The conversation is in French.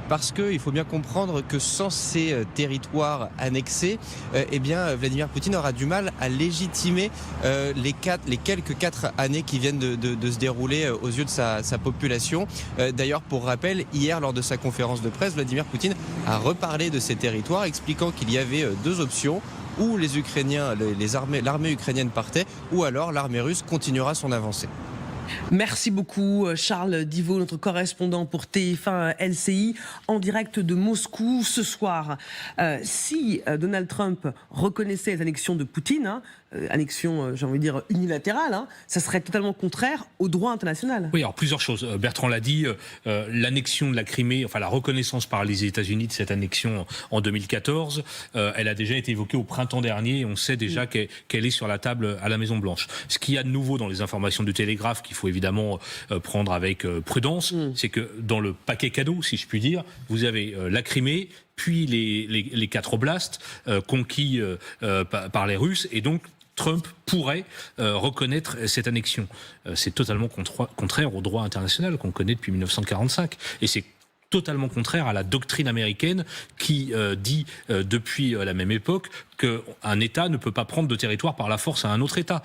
parce qu'il faut bien comprendre que sans ces territoires annexés, Vladimir Poutine aura du mal à légitimer les quelques 4 années qui viennent de se dérouler aux yeux de sa population. D'ailleurs, pour rappel, hier, lors de sa conférence de presse, Vladimir Poutine a reparlé de ces territoires, expliquant qu'il y avait 2 options. Ou les Ukrainiens, l'armée ukrainienne partait, ou alors l'armée russe continuera son avancée. Merci beaucoup Charles Divot, notre correspondant pour TF1 LCI, en direct de Moscou ce soir. Si Donald Trump reconnaissait les annexions de Poutine, annexion, j'ai envie de dire, unilatérale, ça serait totalement contraire au droit international. Oui, alors plusieurs choses. Bertrand l'a dit, l'annexion de la Crimée, enfin la reconnaissance par les États-Unis de cette annexion en 2014, elle a déjà été évoquée au printemps dernier et on sait déjà qu'elle est sur la table à la Maison-Blanche. Ce qu'il y a de nouveau dans les informations du Télégraphe qu'il faut évidemment prendre avec prudence, c'est que dans le paquet cadeau, si je puis dire, vous avez la Crimée, puis les 4 oblasts conquis par les Russes, et donc Trump pourrait reconnaître cette annexion. C'est totalement contraire au droit international qu'on connaît depuis 1945. Et c'est totalement contraire à la doctrine américaine qui dit depuis la même époque qu'un État ne peut pas prendre de territoire par la force à un autre État.